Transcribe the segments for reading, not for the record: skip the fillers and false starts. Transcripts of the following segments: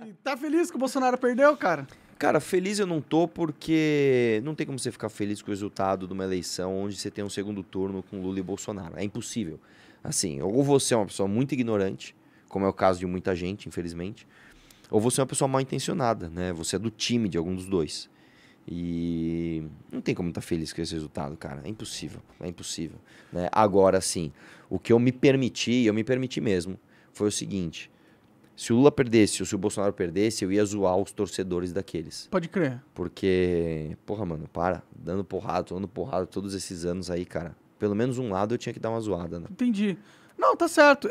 E tá feliz que o Bolsonaro perdeu, cara? Cara, feliz eu não tô porque não tem como você ficar feliz com o resultado de uma eleição onde você tem um segundo turno com Lula e Bolsonaro. É impossível. Assim, ou você é uma pessoa muito ignorante, como é o caso de muita gente, infelizmente, ou você é uma pessoa mal intencionada, né? Você é do time de algum dos dois. E não tem como estar feliz com esse resultado, cara. É impossível, né? Agora, sim, o que eu me permiti mesmo, foi o seguinte: se o Lula perdesse ou se o Bolsonaro perdesse, eu ia zoar os torcedores daqueles. Pode crer. Porque, porra, mano, dando porrada todos esses anos aí, cara. Pelo menos um lado eu tinha que dar uma zoada, né? Entendi. Não, tá certo.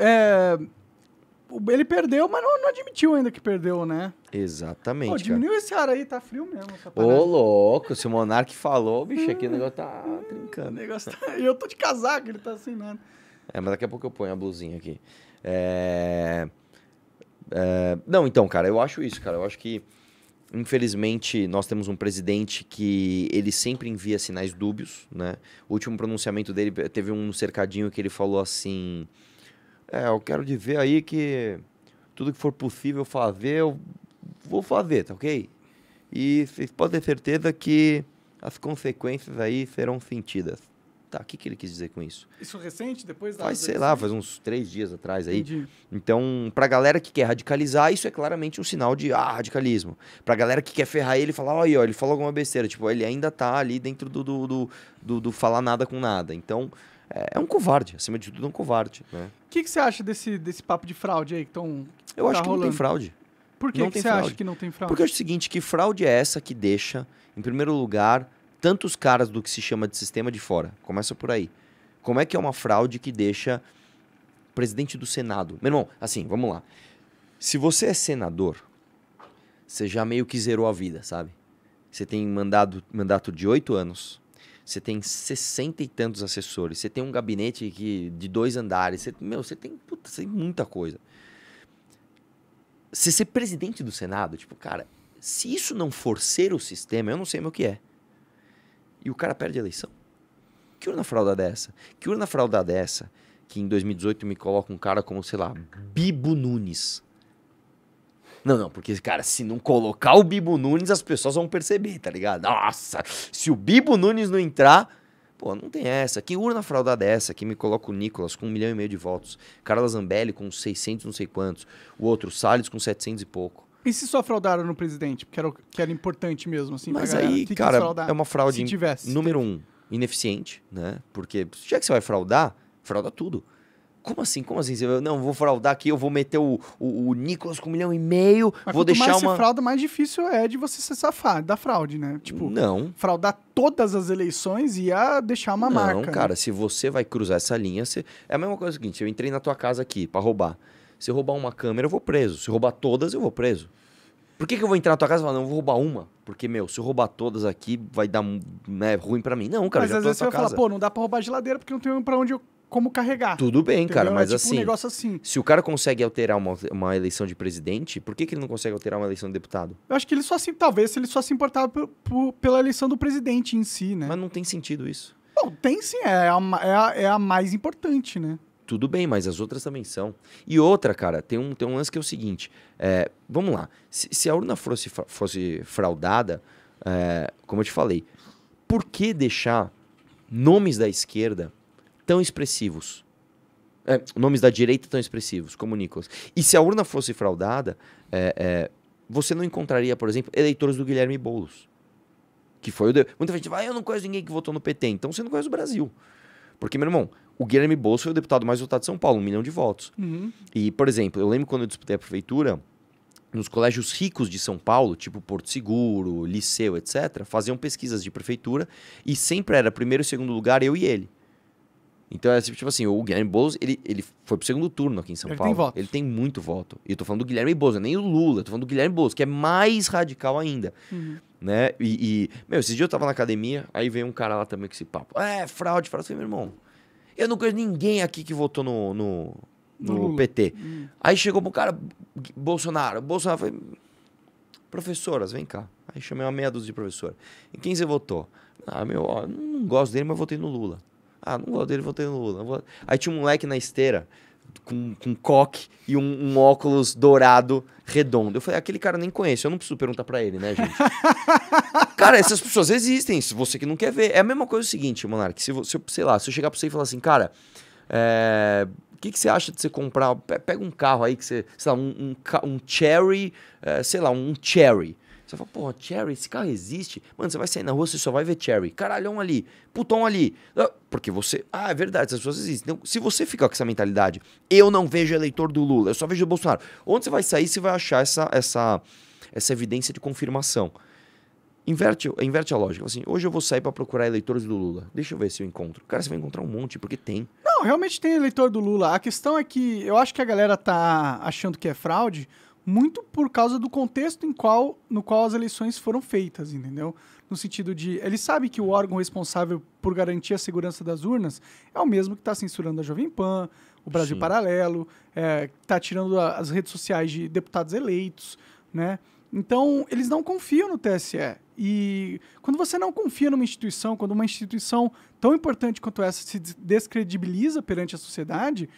Ele perdeu, mas não admitiu ainda que perdeu, né? Exatamente, Pô, cara. diminuiu esse ar aí, tá frio mesmo. Essa Ô, parada. louco, se o Monark falou, bicho, aqui o negócio tá O trincando. negócio tá... E eu tô de casaco, ele tá assim, nada. Mas daqui a pouco eu ponho a blusinha aqui. Não, então, cara, eu acho isso, cara. Eu acho que, infelizmente, nós temos um presidente que ele sempre envia sinais dúbios, né? O último pronunciamento dele, teve um cercadinho que ele falou assim... eu quero dizer aí que tudo que for possível fazer, eu vou fazer, tá ok? E vocês podem ter certeza que as consequências aí serão sentidas. Tá, o que ele quis dizer com isso? Isso recente, depois da... Faz uns 3 dias atrás aí. Entendi. Então, pra galera que quer radicalizar, isso é claramente um sinal de radicalismo. Pra galera que quer ferrar ele, falar, olha, ele falou alguma besteira. Tipo, ele ainda tá ali dentro do falar nada com nada. Então, é um covarde. Acima de tudo, é um covarde, né? O que você acha desse papo de fraude aí que estão... Eu acho que não tem fraude. Por que Não que tem você fraude. acha que não tem fraude? Porque eu acho o seguinte, que fraude é essa que deixa, em primeiro lugar, tantos caras do que se chama de sistema de fora. Começa por aí. Como é que é uma fraude que deixa presidente do Senado? Meu irmão, assim, vamos lá. Se você é senador, você já meio que zerou a vida, sabe? Você tem mandato de 8 anos, você tem 60 e tantos assessores, você tem um gabinete de 2 andares, você tem muita coisa. Você ser presidente do Senado, tipo, cara, se isso não for ser o sistema, eu não sei mais o que é. E o cara perde a eleição. Que urna fraudada é essa? Que urna fraudada é essa que em 2018 me coloca um cara como, sei lá, Bibo Nunes? Não, porque, cara, se não colocar o Bibo Nunes, as pessoas vão perceber, tá ligado? Nossa, se o Bibo Nunes não entrar... Pô, não tem essa. Que urna fraudada é essa que me coloca o Nicolas com 1,5 milhão de votos? Carla Zambelli com 600 não sei quantos. O outro, Salles com 700 e pouco. E se só fraudaram no presidente? Porque era importante mesmo, assim, Mas pra galera. aí, Que cara, fraudaram? é uma fraude, Se tivesse. número 1, ineficiente, né? Porque já que você vai fraudar, frauda tudo. Como assim? Você, não, vou fraudar aqui, eu vou meter o Nicolas com 1,5 milhão, Mas vou quanto deixar mais uma... você frauda, mais difícil é de você se safar da fraude, né? Tipo, Não. fraudar todas as eleições ia deixar uma marca. Não, cara, se você vai cruzar essa linha, é a mesma coisa seguinte, eu entrei na tua casa aqui pra roubar. Se eu roubar uma câmera, eu vou preso. Se eu roubar todas, eu vou preso. Por que eu vou entrar na tua casa e falar, não, eu vou roubar uma? Porque, se eu roubar todas aqui, vai dar ruim pra mim. Não, cara, Mas eu já às tô na vezes você tua vai casa. falar, pô, não dá pra roubar geladeira porque não tem pra onde como carregar. Tudo bem, Entendeu? cara, mas é tipo assim, um negócio assim. se o cara consegue alterar uma eleição de presidente, por que ele não consegue alterar uma eleição de deputado? Eu acho que talvez ele só se importava pela eleição do presidente em si, né? Mas não tem sentido isso. Bom, tem sim, é a mais importante, né? Tudo bem, mas as outras também são. E outra, cara, tem um lance que é o seguinte, vamos lá, se a urna fosse fraudada, como eu te falei, por que deixar nomes da esquerda tão expressivos? Nomes da direita tão expressivos, como o Nicolas. E se a urna fosse fraudada, você não encontraria, por exemplo, eleitores do Guilherme Boulos. Que foi muita gente fala, eu não conheço ninguém que votou no PT. Então você não conhece o Brasil. Porque, meu irmão, o Guilherme Boulos foi o deputado mais votado de São Paulo, 1 milhão de votos. Uhum. E, por exemplo, eu lembro quando eu disputei a prefeitura, nos colégios ricos de São Paulo, tipo Porto Seguro, Liceu, etc., faziam pesquisas de prefeitura e sempre era primeiro e segundo lugar eu e ele. Então, tipo assim, o Guilherme Boulos, ele foi pro segundo turno aqui em São Paulo. Ele tem votos. Ele tem muito voto. E eu tô falando do Guilherme Boulos, nem o Lula, eu tô falando do Guilherme Boulos, que é mais radical ainda. Uhum. Né? Esse dia eu tava na academia, aí veio um cara lá também com esse papo. Fraude. Eu falei, meu irmão, eu não conheço ninguém aqui que votou no PT. Aí chegou um cara, Bolsonaro. Bolsonaro foi, professoras, vem cá. Aí chamei uma meia dúzia de professora. Em quem você votou? Não gosto dele, mas votei no Lula. Não gosto dele, votei no Lula. Aí tinha um moleque na esteira, com coque e um óculos dourado redondo. Eu falei, aquele cara eu nem conheço, eu não preciso perguntar pra ele, né, gente? Cara, essas pessoas existem, se você que não quer ver. É a mesma coisa o seguinte, Monark, se eu, sei lá, se eu chegar pra você e falar assim, cara, o que você acha de você comprar, pega um carro aí que você, sei lá, um Cherry, sei lá, um Cherry. Você fala, porra, Cherry, esse carro existe? Mano, você vai sair na rua, você só vai ver Cherry. Caralhão ali, putão ali. Porque você... Ah, é verdade, essas pessoas existem. Então, se você ficar com essa mentalidade, eu não vejo eleitor do Lula, eu só vejo o Bolsonaro. Onde você vai sair, você vai achar essa evidência de confirmação. Inverte a lógica. Assim, hoje eu vou sair pra procurar eleitores do Lula. Deixa eu ver se eu encontro. Cara, você vai encontrar um monte, porque tem. Não, realmente tem eleitor do Lula. A questão é que eu acho que a galera tá achando que é fraude muito por causa do contexto no qual as eleições foram feitas, entendeu? No sentido de... Eles sabem que o órgão responsável por garantir a segurança das urnas é o mesmo que está censurando a Jovem Pan, o Brasil Sim. Paralelo, está tirando as redes sociais de deputados eleitos, né? Então, eles não confiam no TSE. E quando você não confia numa instituição, quando uma instituição tão importante quanto essa se descredibiliza perante a sociedade,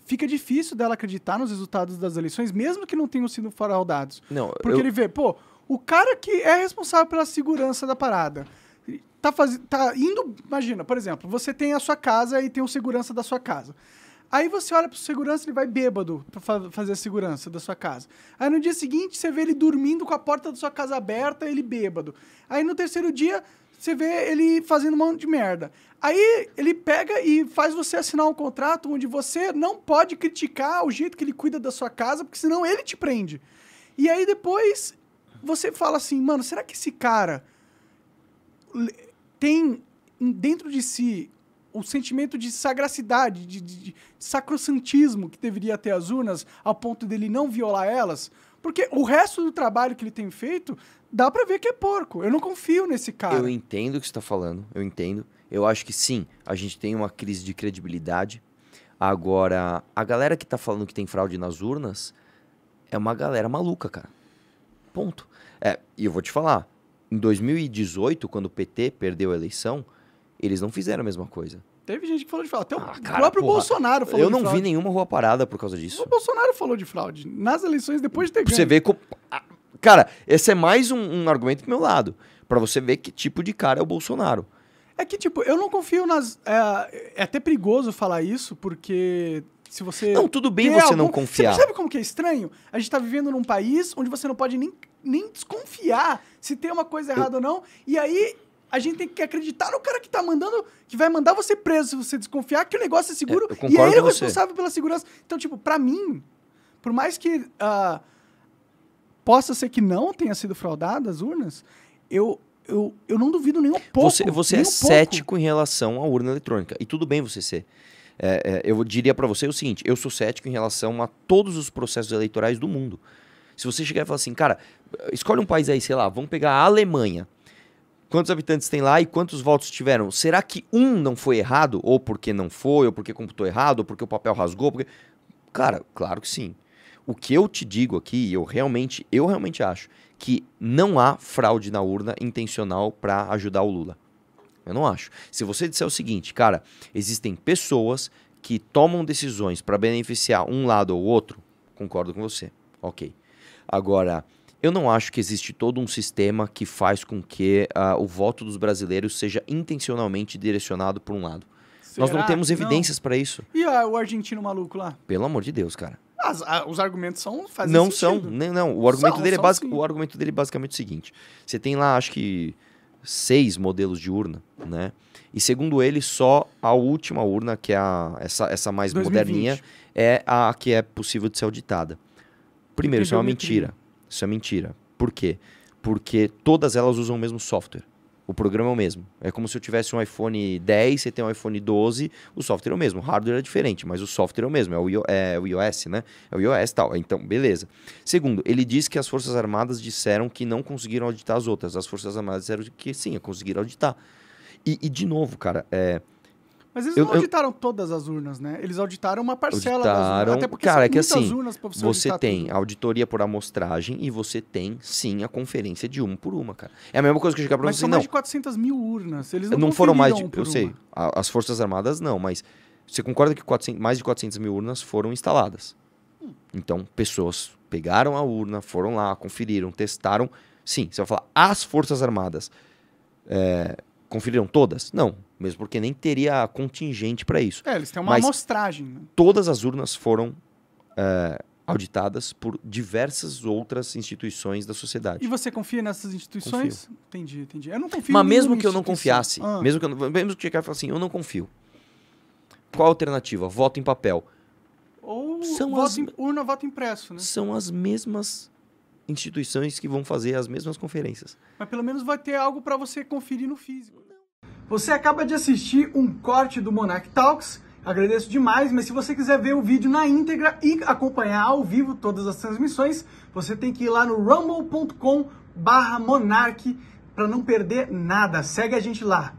fica difícil dela acreditar nos resultados das eleições, mesmo que não tenham sido fraudados. Não, porque ele vê, pô, o cara que é responsável pela segurança da parada tá indo... Imagina, por exemplo, você tem a sua casa e tem o segurança da sua casa. Aí você olha pro segurança, ele vai bêbado pra fazer a segurança da sua casa. Aí no dia seguinte, você vê ele dormindo com a porta da sua casa aberta, ele bêbado. Aí no terceiro dia, você vê ele fazendo um monte de merda. Aí ele pega e faz você assinar um contrato onde você não pode criticar o jeito que ele cuida da sua casa, porque senão ele te prende. E aí depois você fala assim, mano, será que esse cara tem dentro de si o sentimento de sagracidade, de sacrossantismo que deveria ter as urnas, ao ponto dele não violar elas? Porque o resto do trabalho que ele tem feito, dá pra ver que é porco. Eu não confio nesse cara. Eu entendo o que você tá falando, eu entendo. Eu acho que sim, a gente tem uma crise de credibilidade. Agora, a galera que tá falando que tem fraude nas urnas é uma galera maluca, cara. Ponto. E eu vou te falar, em 2018, quando o PT perdeu a eleição, eles não fizeram a mesma coisa. Teve gente que falou de fraude. Até o cara, próprio porra, Bolsonaro falou de fraude. Eu não vi nenhuma rua parada por causa disso. O Bolsonaro falou de fraude nas eleições depois de ter ganho. Você vê que... Cara, esse é mais um argumento do meu lado. Pra você ver que tipo de cara é o Bolsonaro. É que, tipo, eu não confio nas... É até perigoso falar isso, porque se você... Não, tudo bem você não confiar. Você percebe como que é estranho? A gente tá vivendo num país onde você não pode nem desconfiar se tem uma coisa errada ou não. E aí... A gente tem que acreditar no cara que tá mandando, que vai mandar você preso se você desconfiar que o negócio é seguro e ele é o responsável pela segurança. Então, tipo, pra mim, por mais que possa ser que não tenha sido fraudado as urnas, eu não duvido nem um pouco. Você é cético em relação à urna eletrônica. E tudo bem você ser. Eu diria pra você o seguinte, eu sou cético em relação a todos os processos eleitorais do mundo. Se você chegar e falar assim, cara, escolhe um país aí, sei lá, vamos pegar a Alemanha. Quantos habitantes tem lá e quantos votos tiveram? Será que um não foi errado? Ou porque não foi, ou porque computou errado, ou porque o papel rasgou? Cara, claro que sim. O que eu te digo aqui, eu realmente acho que não há fraude na urna intencional para ajudar o Lula. Eu não acho. Se você disser o seguinte, cara, existem pessoas que tomam decisões para beneficiar um lado ou outro, concordo com você. Ok. Agora... Eu não acho que existe todo um sistema que faz com que o voto dos brasileiros seja intencionalmente direcionado por um lado. Será? Nós não temos evidências para isso. E o argentino maluco lá? Pelo amor de Deus, cara. Os argumentos fazem não sentido. Não. O argumento dele sim. o argumento dele é basicamente o seguinte. Você tem lá, acho que 6 modelos de urna, né? E segundo ele, só a última urna, que é essa mais 2020. moderninha, é a que é possível de ser auditada. Primeiro, isso é uma mentira. Isso é mentira. Por quê? Porque todas elas usam o mesmo software. O programa é o mesmo. É como se eu tivesse um iPhone 10, você tem um iPhone 12, o software é o mesmo. O hardware é diferente, mas o software é o mesmo. É o iOS, né? É o iOS e tal. Então, beleza. Segundo, ele disse que as Forças Armadas disseram que não conseguiram auditar as outras. As Forças Armadas disseram que sim, conseguiram auditar. E de novo, cara, Mas eles não auditaram todas as urnas, né? Eles auditaram uma parcela das urnas. Até porque cara, são é que muitas assim, urnas pra você tem tudo. auditoria por amostragem e você tem, sim, a conferência de uma por uma, cara. É a mesma coisa que eu chegar pra mas você, são não. mais de 400 mil urnas. Eles não foram mais de... um por Eu sei, uma. as Forças Armadas não, mas Você concorda que mais de 400 mil urnas foram instaladas? Então, pessoas pegaram a urna, foram lá, conferiram, testaram. Sim, você vai falar, as Forças Armadas conferiram todas? Não, mesmo porque nem teria contingente para isso. Eles têm uma Mas amostragem. Né? todas as urnas foram auditadas por diversas outras instituições da sociedade. E você confia nessas instituições? Confio. Entendi. Eu não confio Mas em mesmo nenhuma que eu não instituição. confiasse, mesmo que o chegar e falasse assim, eu não confio. Qual a alternativa? Voto em papel. Ou São urna, voto impresso, né? São as mesmas instituições que vão fazer as mesmas conferências. Mas pelo menos vai ter algo para você conferir no físico. Você acaba de assistir um corte do Monarch Talks. Agradeço demais, mas se você quiser ver o vídeo na íntegra e acompanhar ao vivo todas as transmissões, você tem que ir lá no rumble.com/monarch para não perder nada. Segue a gente lá.